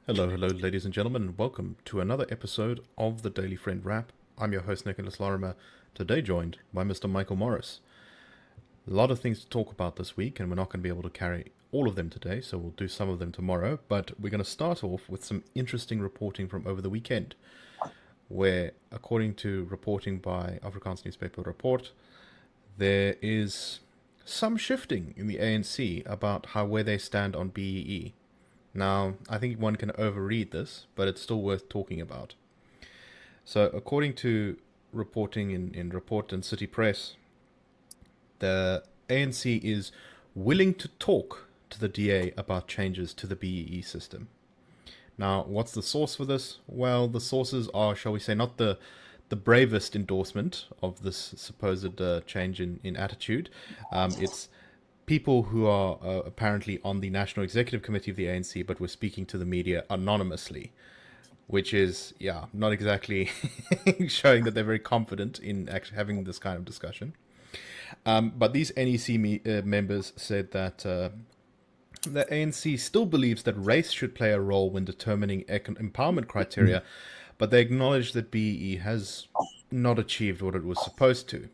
Hello, hello, ladies and gentlemen, and welcome to another episode of the Daily Friend Wrap. I'm your host, Nicholas Lorimer, today joined by Mr. Michael Morris. A lot of things to talk about this week, and we're not going to be able to carry all of them today, so we'll do some of them tomorrow. But we're going to start off with some interesting reporting from over the weekend, where, according to reporting by Afrikaans newspaper Report, there is some shifting in the ANC about where they stand on BEE. Now, I think one can overread this, but it's still worth talking about. So, according to reporting in Report and City Press, the ANC is willing to talk to the DA about changes to the BEE system. Now, what's the source for this? Well, the sources are, shall we say, not the bravest endorsement of this supposed change in attitude. It's people who are apparently on the National Executive Committee of the ANC, but were speaking to the media anonymously, which is, not exactly showing that they're very confident in actually having this kind of discussion. But these NEC members said that the ANC still believes that race should play a role when determining empowerment criteria, but they acknowledge that BEE has not achieved what it was supposed to.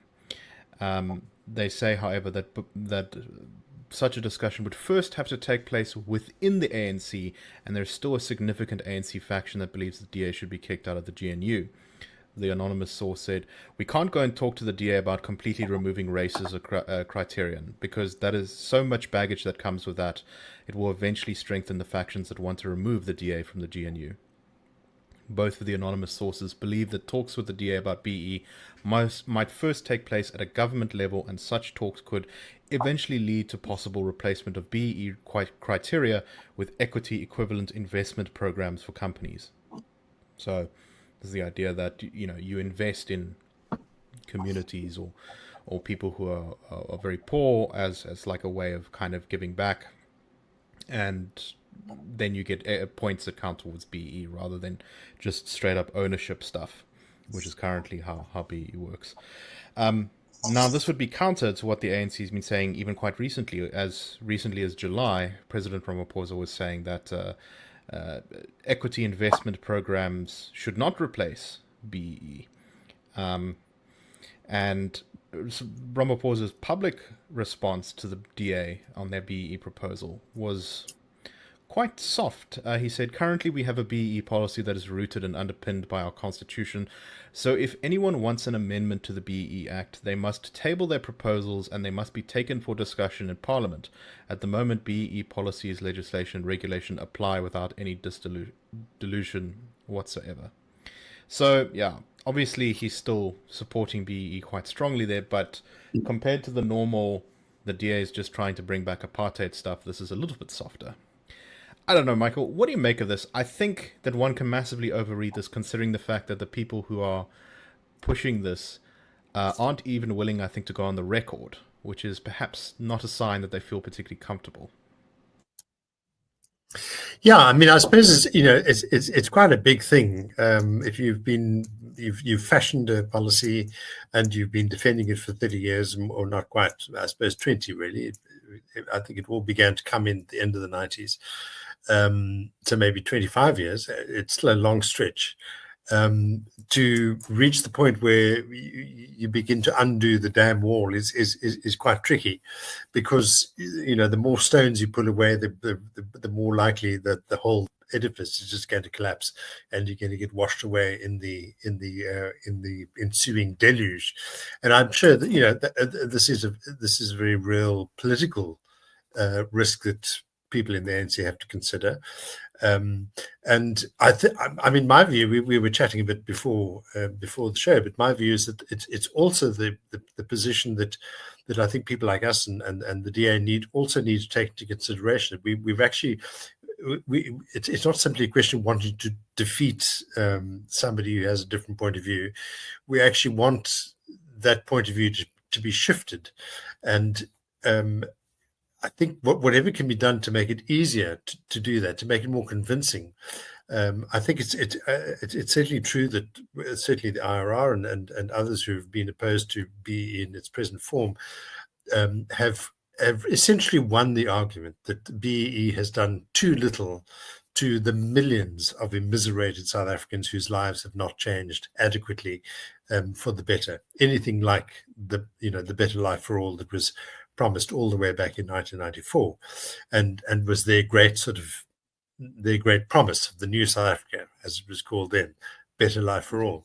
They say, however, that such a discussion would first have to take place within the ANC, and there's still a significant ANC faction that believes the DA should be kicked out of the GNU. The anonymous source said, "We can't go and talk to the DA about completely removing race as a criterion, because that is so much baggage that comes with that. It will eventually strengthen the factions that want to remove the DA from the GNU." Both of the anonymous sources believe that talks with the DA about BE might first take place at a government level, and such talks could eventually lead to possible replacement of BE criteria with equity equivalent investment programs for companies. So there's the idea that you invest in communities or people who are very poor as like a way of kind of giving back, and then you get points that count towards BE rather than just straight up ownership stuff, which is currently how BE works. Now, this would be counter to what the ANC has been saying even quite recently. As recently as July, President Ramaphosa was saying that equity investment programs should not replace BE. And Ramaphosa's public response to the DA on their BE proposal was quite soft. He said, "Currently we have a BE policy that is rooted and underpinned by our constitution. So if anyone wants an amendment to the BE Act, they must table their proposals and they must be taken for discussion in Parliament. At the moment, BE policies, legislation, and regulation apply without any dilution whatsoever." So, obviously he's still supporting BE quite strongly there, but compared to the normal, the DA is just trying to bring back apartheid stuff, this is a little bit softer. I don't know, Michael. What do you make of this? I think that one can massively overread this, considering the fact that the people who are pushing this aren't even willing, I think, to go on the record, which is perhaps not a sign that they feel particularly comfortable. Yeah, I mean, I suppose it's quite a big thing. If you've fashioned a policy and you've been defending it for 30 years, or not quite, I suppose 20 really. I think it all began to come in at the end of the 90s. So maybe 25 years. It's still a long stretch. To reach the point where you begin to undo the dam wall is quite tricky, because the more stones you pull away, the more likely that the whole edifice is just going to collapse, and you're going to get washed away in the ensuing deluge. And I'm sure that this is a very real political risk that people in the ANC have to consider. And I mean, my view, we were chatting a bit before the show, but my view is that it's also the position that I think people like us and the DA need to take into consideration. We've actually, it's not simply a question of wanting to defeat somebody who has a different point of view. We actually want that point of view to be shifted, and I think whatever can be done to make it easier to do that, to make it more convincing. I think it's certainly true that certainly the IRR and others who have been opposed to BE in its present form have essentially won the argument that BE has done too little to the millions of immiserated South Africans whose lives have not changed adequately for the better. Anything like the better life for all that was promised all the way back in 1994, and was their great promise of the new South Africa, as it was called then, better life for all.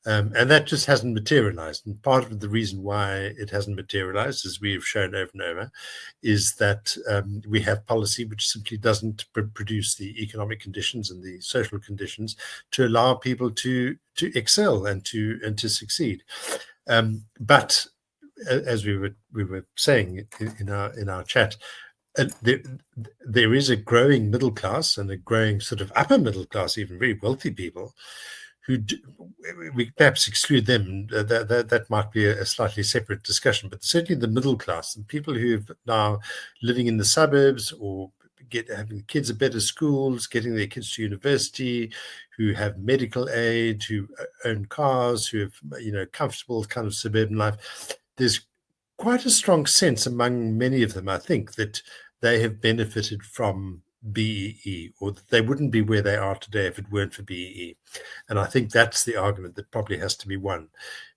And that just hasn't materialized. And part of the reason why it hasn't materialized, as we have shown over and over, is that we have policy which simply doesn't produce the economic conditions and the social conditions to allow people to excel and to succeed. But as we were saying in our chat, there is a growing middle class and a growing sort of upper middle class, even very wealthy people, who we perhaps exclude them. That might be a slightly separate discussion, but certainly the middle class and people who are now living in the suburbs or having kids at better schools, getting their kids to university, who have medical aid, who own cars, who have comfortable kind of suburban life. There's quite a strong sense among many of them, I think, that they have benefited from BEE, or that they wouldn't be where they are today if it weren't for BEE. And I think that's the argument that probably has to be won.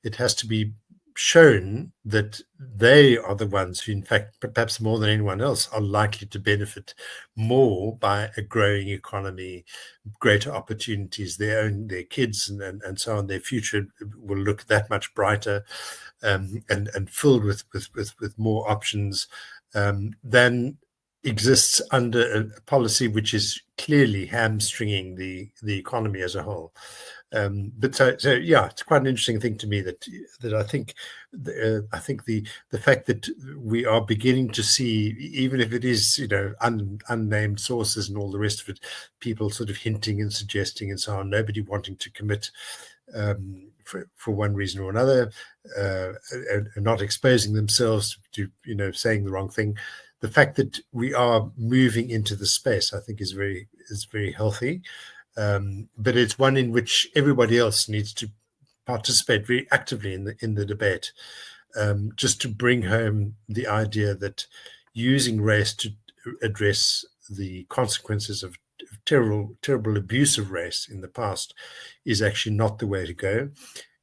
It has to be shown that they are the ones who, in fact, perhaps more than anyone else, are likely to benefit more by a growing economy, greater opportunities, their kids and so on. Their future will look that much brighter and filled with more options than exists under a policy which is clearly hamstringing the economy as a whole. But so yeah, it's quite an interesting thing to me that I think the fact that we are beginning to see, even if it is unnamed sources and all the rest of it, people sort of hinting and suggesting and so on, nobody wanting to commit for one reason or another, and not exposing themselves to saying the wrong thing. The fact that we are moving into the space, I think, is very healthy, but it's one in which everybody else needs to participate very actively in the debate, just to bring home the idea that using race to address the consequences of terrible abuse of race in the past is actually not the way to go,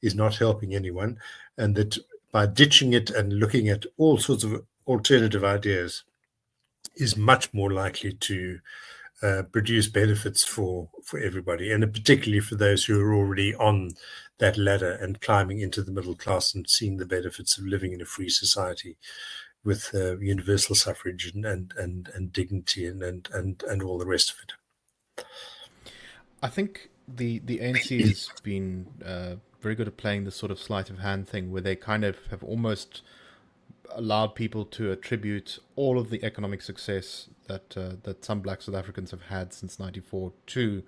is not helping anyone, and that by ditching it and looking at all sorts of alternative ideas is much more likely to produce benefits for everybody, and particularly for those who are already on that ladder and climbing into the middle class and seeing the benefits of living in a free society with universal suffrage and dignity and all the rest of it. I think the ANC has been very good at playing this sort of sleight of hand thing, where they kind of have almost allowed people to attribute all of the economic success that some Black South Africans have had since '94 to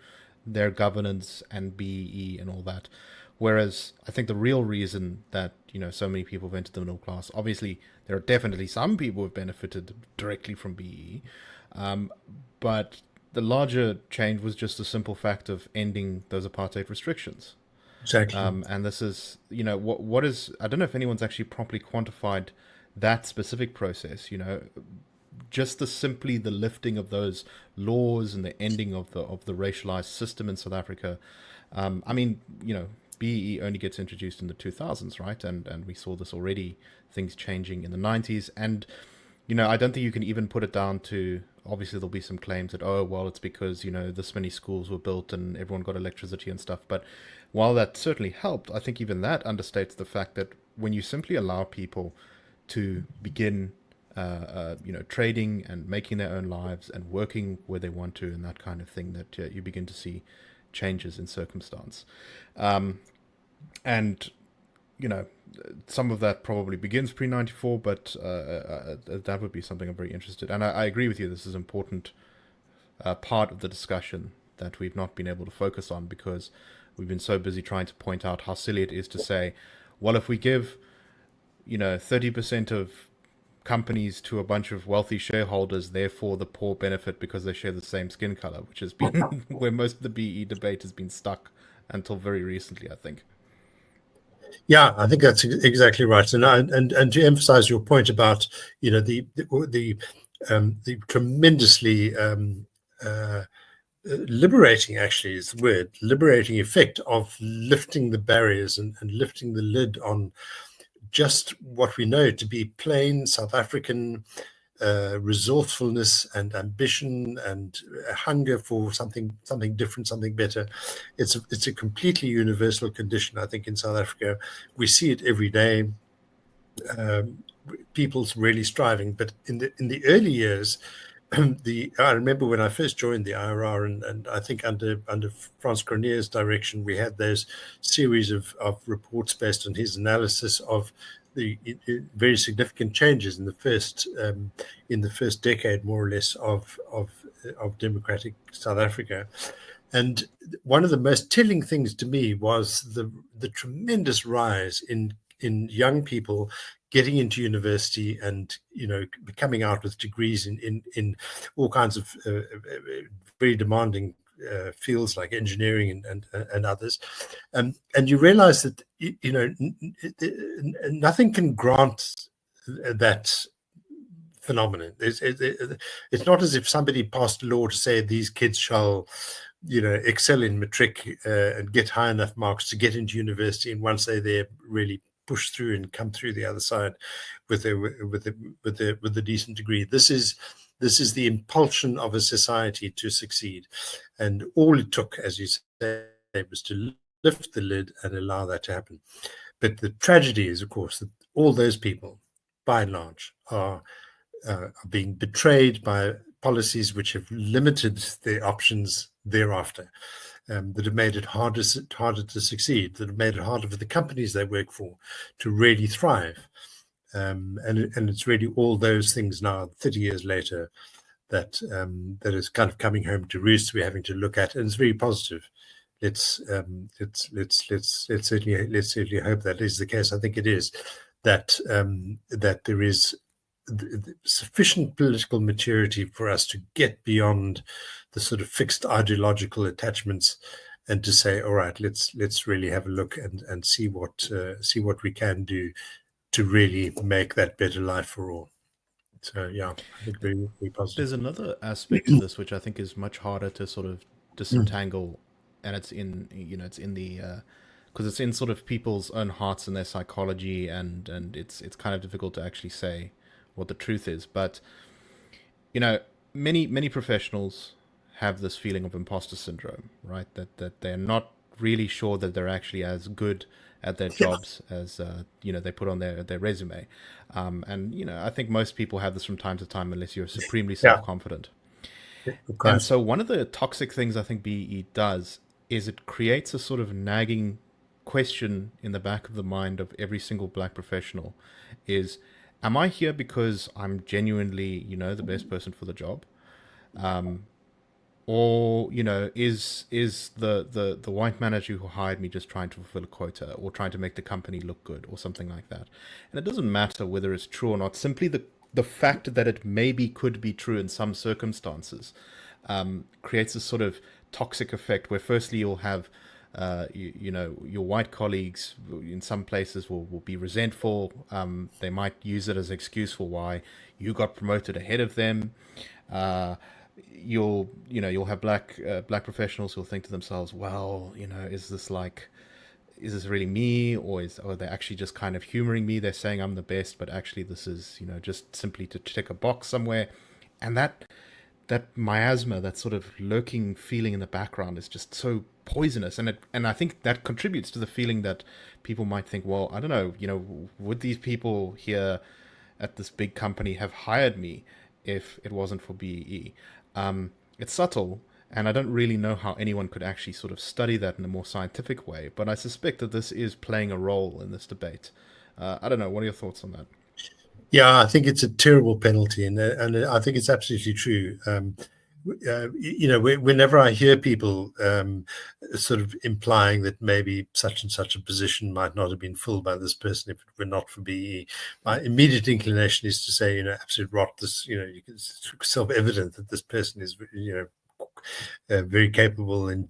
their governance and BEE and all that. Whereas I think the real reason that so many people have entered the middle class, obviously there are definitely some people who have benefited directly from BEE, but the larger change was just the simple fact of ending those apartheid restrictions. Exactly. And this is, what is, I don't know if anyone's actually properly quantified that specific process, just simply the lifting of those laws and the ending of the racialized system in South Africa. I mean, BEE only gets introduced in the 2000s, right? And we saw this already, things changing in the 90s. And, I don't think you can even put it down to, obviously there'll be some claims that, oh, well, it's because, this many schools were built and everyone got electricity and stuff. But while that certainly helped, I think even that understates the fact that when you simply allow people to begin, trading and making their own lives and working where they want to and that kind of thing, that you begin to see changes in circumstance. And, some of that probably begins pre-94, but that would be something I'm very interested in. And I agree with you, this is an important part of the discussion that we've not been able to focus on, because we've been so busy trying to point out how silly it is to say, well, if we give 30% of companies to a bunch of wealthy shareholders, therefore the poor benefit because they share the same skin color, which has been where most of the BE debate has been stuck until very recently, I think. Yeah, I think that's exactly right. And to emphasize your point about the tremendously liberating, actually is the word, liberating effect of lifting the barriers and lifting the lid on just what we know to be plain South African resourcefulness and ambition and hunger for something different, something better. It's a completely universal condition, I think, in South Africa. We see it every day. People's really striving, but in the early years, I remember when I first joined the IRR, and I think under Frans Cronje's direction, we had those series of reports based on his analysis of the very significant changes in the first decade, more or less, of democratic South Africa. And one of the most telling things to me was the tremendous rise in young people getting into university and coming out with degrees in all kinds of very demanding fields like engineering and others, and you realize that nothing can grant that phenomenon. It's not as if somebody passed a law to say these kids shall excel in matric and get high enough marks to get into university, and once they're there, really push through and come through the other side with a decent degree. This is the impulsion of a society to succeed, and all it took, as you say, was to lift the lid and allow that to happen. But the tragedy is, of course, that all those people, by and large, are being betrayed by policies which have limited their options thereafter, that have made it harder to succeed, that have made it harder for the companies they work for to really thrive. And it's really all those things now, 30 years later, that is kind of coming home to roost. We're having to look at, and it's very positive. Let's certainly hope that is the case. I think it is that there is sufficient political maturity for us to get beyond the sort of fixed ideological attachments and to say, all right, let's really have a look and see what we can do to really make that better life for all. So yeah, I think very, very positive. There's another aspect to this which I think is much harder to sort of disentangle, and it's in the because it's in sort of people's own hearts and their psychology, and it's kind of difficult to actually say what the truth is. But many professionals have this feeling of imposter syndrome, right? That they're not really sure that they're actually as good at their jobs as they put on their resume, and I think most people have this from time to time, unless you're supremely self-confident. And so one of the toxic things I think BEE does is it creates a sort of nagging question in the back of the mind of every single black professional: is, am I here because I'm genuinely the best person for the job? Or is the white manager who hired me just trying to fulfill a quota, or trying to make the company look good, or something like that? And it doesn't matter whether it's true or not. Simply the fact that it maybe could be true in some circumstances creates a sort of toxic effect where, firstly, you'll have your white colleagues in some places will be resentful. They might use it as an excuse for why you got promoted ahead of them. You'll have black professionals who'll think to themselves, well, is this really me, or are they actually just kind of humoring me? They're saying I'm the best, but actually this is just simply to tick a box somewhere. And that miasma, that sort of lurking feeling in the background, is just so poisonous, and I think that contributes to the feeling that people might think, well, I don't know, would these people here at this big company have hired me if it wasn't for BEE? It's subtle, and I don't really know how anyone could actually sort of study that in a more scientific way, but I suspect that this is playing a role in this debate. I don't know, what are your thoughts on that? Yeah, I think it's a terrible penalty, and I think it's absolutely true. Whenever I hear people sort of implying that maybe such and such a position might not have been filled by this person if it were not for BEE, my immediate inclination is to say, absolute rot. This, it's self-evident that this person is, very capable and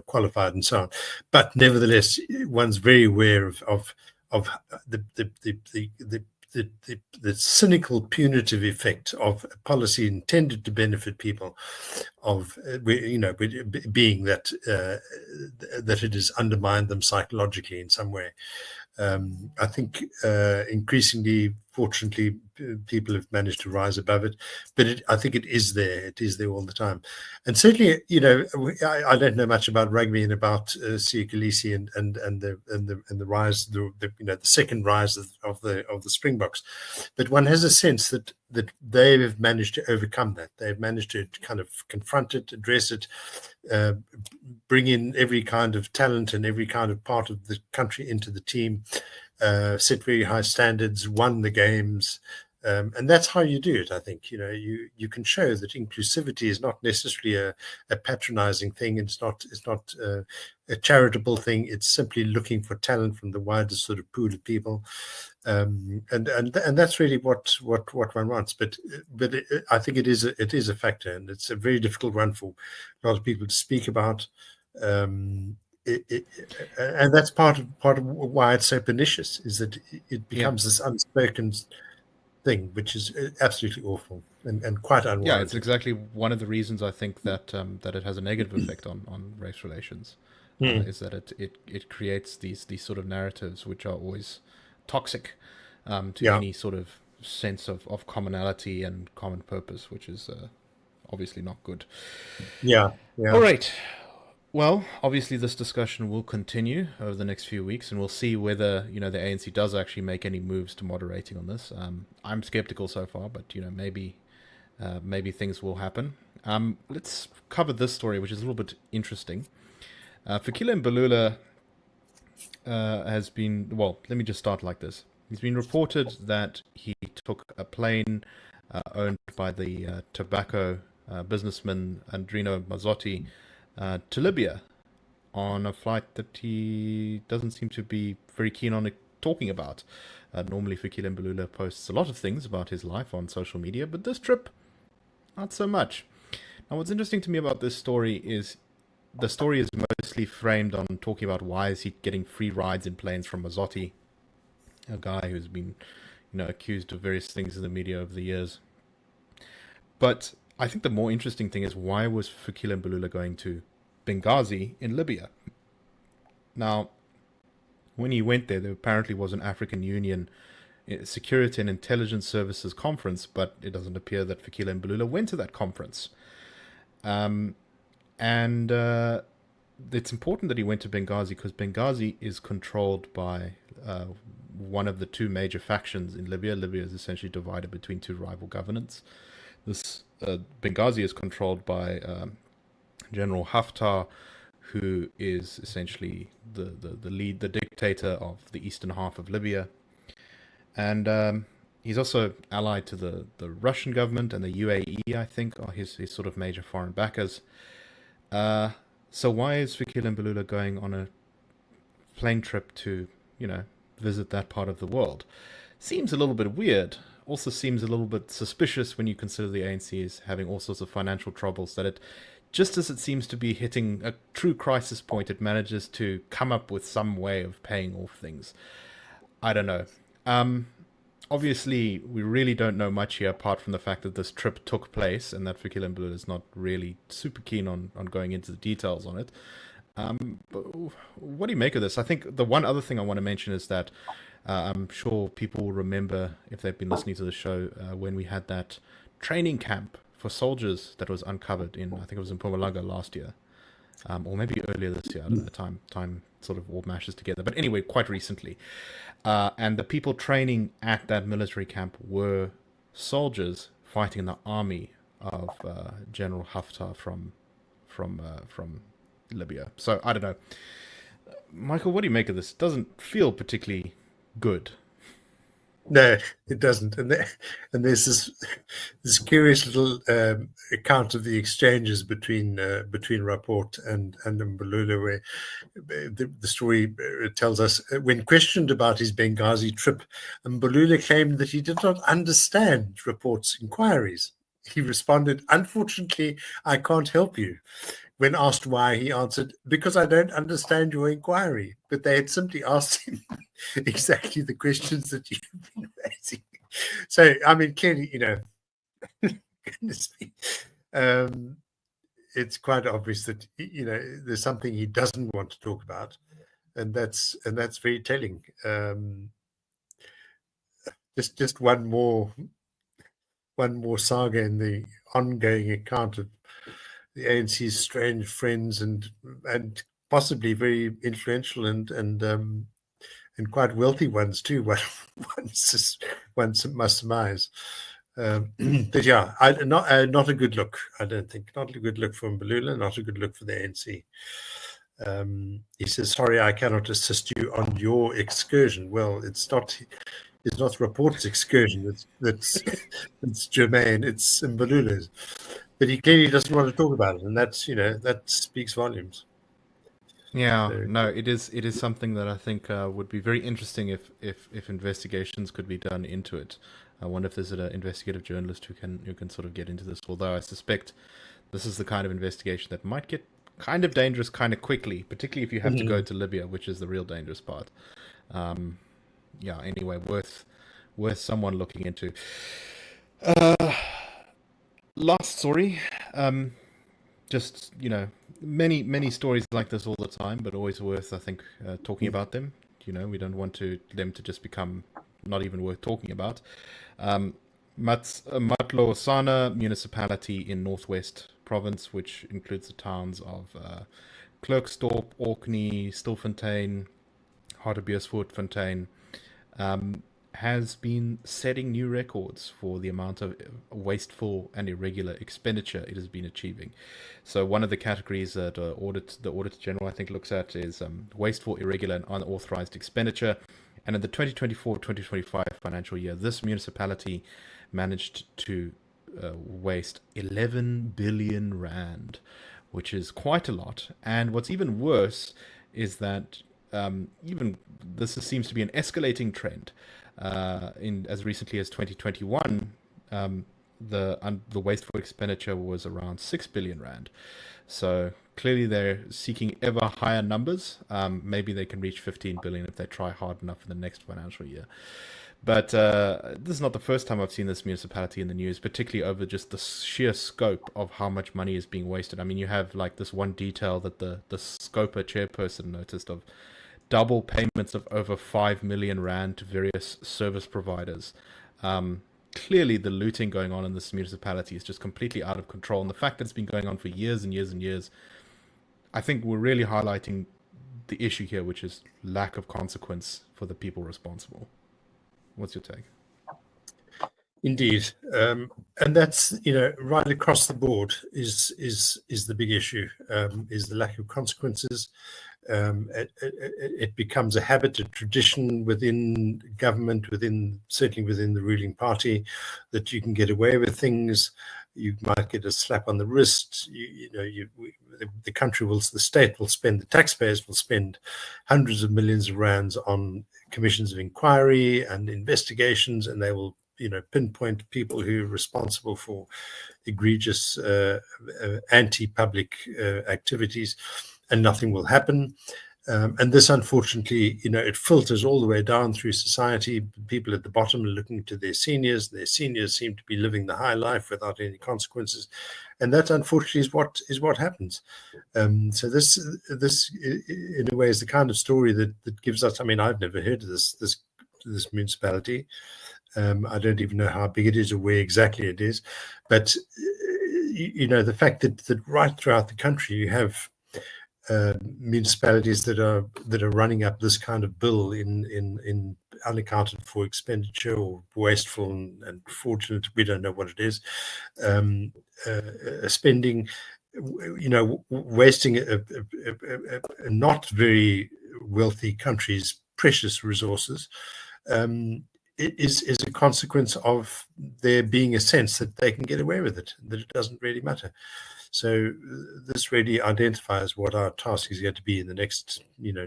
qualified and so on. But nevertheless, one's very aware of the the cynical punitive effect of a policy intended to benefit people, of being that that it has undermined them psychologically in some way. I think increasingly, fortunately, people have managed to rise above it, but I think it is there. It is there all the time, and certainly, I don't know much about rugby and about Fikile and the rise, the second rise of the Springboks, but one has a sense that they have managed to overcome that. They've managed to kind of confront it, address it, bring in every kind of talent and every kind of part of the country into the team, set very high standards, won the games. And that's how you do it. I think, you can show that inclusivity is not necessarily a patronizing thing. It's not a charitable thing. It's simply looking for talent from the widest sort of pool of people. And that's really what one wants. But I think it is a factor, and it's a very difficult one for a lot of people to speak about. And that's part of why it's so pernicious, is that it becomes this unspoken thing, which is absolutely awful and quite unwarranted. Yeah, it's exactly one of the reasons I think that that it has a negative effect on race relations, is that it creates these sort of narratives which are always toxic to any sort of sense of commonality and common purpose, which is obviously not good. Yeah. All right. Well, obviously this discussion will continue over the next few weeks, and we'll see whether the ANC does actually make any moves to moderating on this. I'm skeptical so far, but maybe things will happen. Let's cover this story, which is a little bit interesting. Fikile Mbalula has been, well, let me just start like this. He's been reported that he took a plane owned by the tobacco businessman Andrino Mazzotti to Libya on a flight that he doesn't seem to be very keen on talking about. Normally, Fikile Mbalula posts a lot of things about his life on social media, but this trip, not so much. Now, what's interesting to me about this story is the story is mostly framed on talking about why is he getting free rides in planes from Mazzotti, a guy who's been, accused of various things in the media over the years. But I think the more interesting thing is, why was Fikile Mbalula going to Benghazi in Libya? Now, when he went there apparently was an African Union Security and Intelligence Services conference, but it doesn't appear that Fikile Mbalula went to that conference. And it's important that he went to Benghazi because Benghazi is controlled by one of the two major factions in Libya. Libya is essentially divided between two rival governments. This Benghazi is controlled by General Haftar, who is essentially the dictator of the eastern half of Libya, and he's also allied to the Russian government, and the UAE, I think, are his sort of major foreign backers. So why is Fikile Mbalula going on a plane trip to visit that part of the world? Seems a little bit weird. Also seems a little bit suspicious when you consider the ANC is having all sorts of financial troubles, that it, just as it seems to be hitting a true crisis point, it manages to come up with some way of paying off things. I don't know. Obviously, we really don't know much here, apart from the fact that this trip took place and that Fikile Mbalula is not really super keen on going into the details on it. But what do you make of this? I think the one other thing I want to mention is that I'm sure people will remember, if they've been listening to the show, when we had that training camp for soldiers that was uncovered in, I think it was in Mpumalanga last year, or maybe earlier this year. I don't know, time sort of all mashes together. But anyway, quite recently. And the people training at that military camp were soldiers fighting in the army of General Haftar from Libya. So I don't know. Michael, what do you make of this? It doesn't feel particularly good. No, it doesn't. And there's this curious little account of the exchanges between Rapport and Mbalula, where the story tells us, when questioned about his Benghazi trip, Mbalula claimed that he did not understand Rapport's inquiries. He responded, "Unfortunately, I can't help you." When asked why, he answered, "Because I don't understand your inquiry." But they had simply asked him exactly the questions that you've been raising. So, I mean, clearly, goodness me, it's quite obvious that there's something he doesn't want to talk about, and that's very telling. Just one more saga in the ongoing account of the ANC's strange friends and possibly very influential and quite wealthy ones too. One must surmise. But yeah, not a good look. I don't think not a good look for Mbalula, not a good look for the ANC. He says, "Sorry, I cannot assist you on your excursion." Well, it's not Report's excursion. It's Germain. It's Mbalula's. But he clearly doesn't want to talk about it, and that speaks volumes. Yeah, So, no, it is something that I think would be very interesting if investigations could be done into it. I wonder if there's an investigative journalist who can sort of get into this. Although I suspect this is the kind of investigation that might get kind of dangerous kind of quickly, particularly if you have to go to Libya, which is the real dangerous part. Yeah. Anyway, worth someone looking into. Last story. Just many stories like this all the time, but always worth, I think, talking about them. We don't want them to just become not even worth talking about. Matlosana municipality in Northwest Province, which includes the towns of Klerksdorp, Orkney, Stilfontein, Hartbeespoort, has been setting new records for the amount of wasteful and irregular expenditure it has been achieving. So one of the categories that the Auditor General, I think, looks at is wasteful, irregular, and unauthorized expenditure. And in the 2024-2025 financial year, this municipality managed to waste 11 billion rand, which is quite a lot. And what's even worse is that even this seems to be an escalating trend. In as recently as 2021, the wasteful expenditure was around 6 billion rand. So clearly they're seeking ever higher numbers. Maybe they can reach 15 billion if they try hard enough in the next financial year. But this is not the first time I've seen this municipality in the news, particularly over just the sheer scope of how much money is being wasted. I mean, you have like this one detail that the Scopa chairperson noticed of double payments of over 5 million rand to various service providers. Clearly, the looting going on in this municipality is just completely out of control. And the fact that it's been going on for years and years and years, I think we're really highlighting the issue here, which is lack of consequence for the people responsible. What's your take? Indeed, and that's right across the board is the big issue. Is the lack of consequences. It becomes a habit, a tradition within government, certainly within the ruling party, that you can get away with things. You might get a slap on the wrist. The country will, the state will spend, the taxpayers will spend hundreds of millions of rands on commissions of inquiry and investigations, and they will pinpoint people who are responsible for egregious anti-public activities, and nothing will happen. And this, unfortunately, it filters all the way down through society. People at the bottom are looking to their seniors. Their seniors seem to be living the high life without any consequences, and that, unfortunately, is what happens. So this, in a way, is the kind of story that gives us. I mean, I've never heard of this municipality. I don't even know how big it is or where exactly it is, but the fact that right throughout the country you have municipalities that are running up this kind of bill in unaccounted for expenditure or wasteful and fraudulent, we don't know what it is, spending, wasting a not very wealthy country's precious resources, is a consequence of there being a sense that they can get away with it, that it doesn't really matter. So this really identifies what our task is going to be in the next,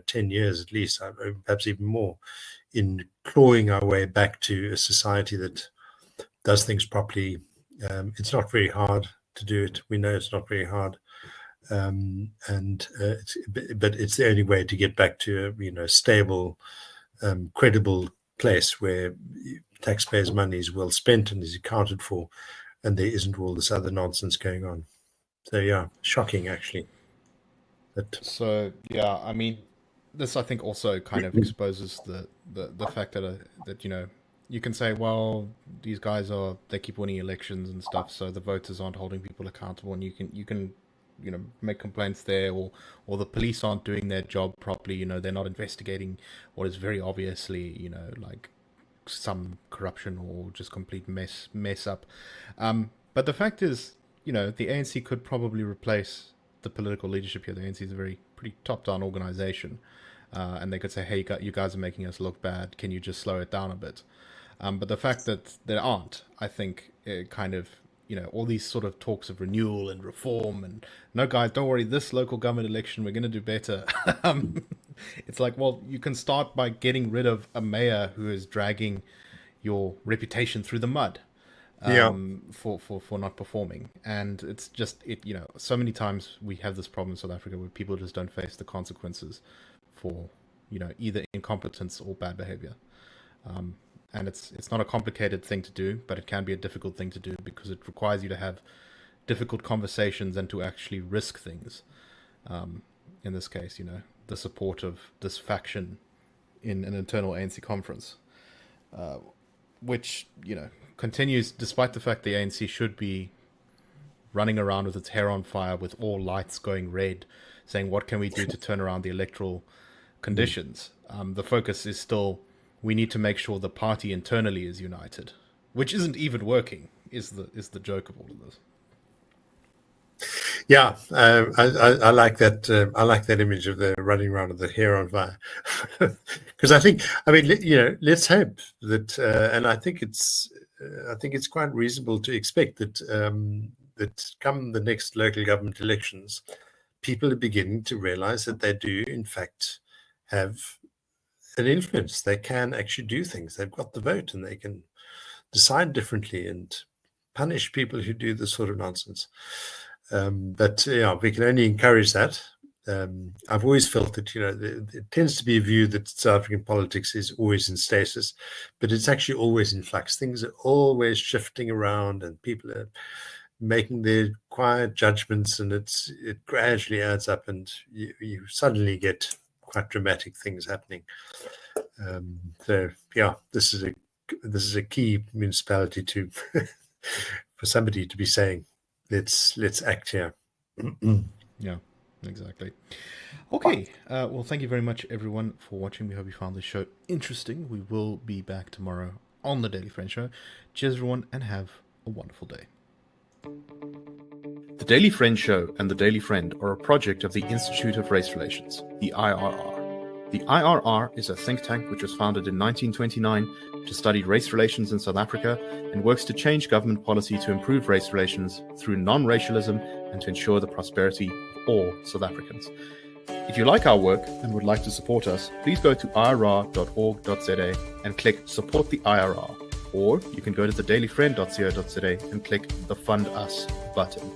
10 years at least, perhaps even more, in clawing our way back to a society that does things properly. It's not very hard to do it. We know it's not very hard, but it's the only way to get back to a stable, credible place where taxpayers' money is well spent and is accounted for, and there isn't all this other nonsense going on. So yeah, shocking actually. So yeah, I mean, this I think also kind of exposes the fact that you can say, well, these guys they keep winning elections and stuff, so the voters aren't holding people accountable, and you can make complaints there, or the police aren't doing their job properly. They're not investigating what is very obviously like some corruption or just complete mess up. But the fact is, the ANC could probably replace the political leadership here. The ANC is a pretty top-down organization, and they could say, hey, you guys are making us look bad. Can you just slow it down a bit? But the fact that there aren't, I think, it kind of, all these sort of talks of renewal and reform and, no, guys, don't worry, this local government election, we're going to do better. It's like, well, you can start by getting rid of a mayor who is dragging your reputation through the mud. For not performing. And it's just so many times we have this problem in South Africa where people just don't face the consequences for either incompetence or bad behavior. And it's not a complicated thing to do, but it can be a difficult thing to do because it requires you to have difficult conversations and to actually risk things. In this case, the support of this faction in an internal ANC conference, which continues despite the fact the ANC should be running around with its hair on fire with all lights going red, saying what can we do to turn around the electoral conditions. The focus is still, we need to make sure the party internally is united, which isn't even working, is the joke of all of this. Yeah, I like that. I like that image of the running around with the hair on fire, because let's hope that, and I think it's quite reasonable to expect that that come the next local government elections, people are beginning to realize that they do, in fact, have an influence. They can actually do things. They've got the vote, and they can decide differently and punish people who do this sort of nonsense. But yeah, we can only encourage that. I've always felt that it tends to be a view that South African politics is always in stasis, but it's actually always in flux. Things are always shifting around, and people are making their quiet judgments, and it gradually adds up, and you suddenly get quite dramatic things happening. So yeah, this is a key municipality to for somebody to be saying, let's act here. Yeah, exactly. Okay, well, thank you very much, everyone, for watching. We hope you found this show interesting. We will be back tomorrow on the Daily Friend Show. Cheers, everyone, and have a wonderful day. The Daily Friend Show and the Daily Friend are a project of the Institute of Race Relations, the IRR. The IRR is a think tank which was founded in 1929 to study race relations in South Africa and works to change government policy to improve race relations through non-racialism and to ensure the prosperity of all South Africans. If you like our work and would like to support us, please go to irr.org.za and click Support the IRR, or you can go to thedailyfriend.co.za and click the Fund Us button.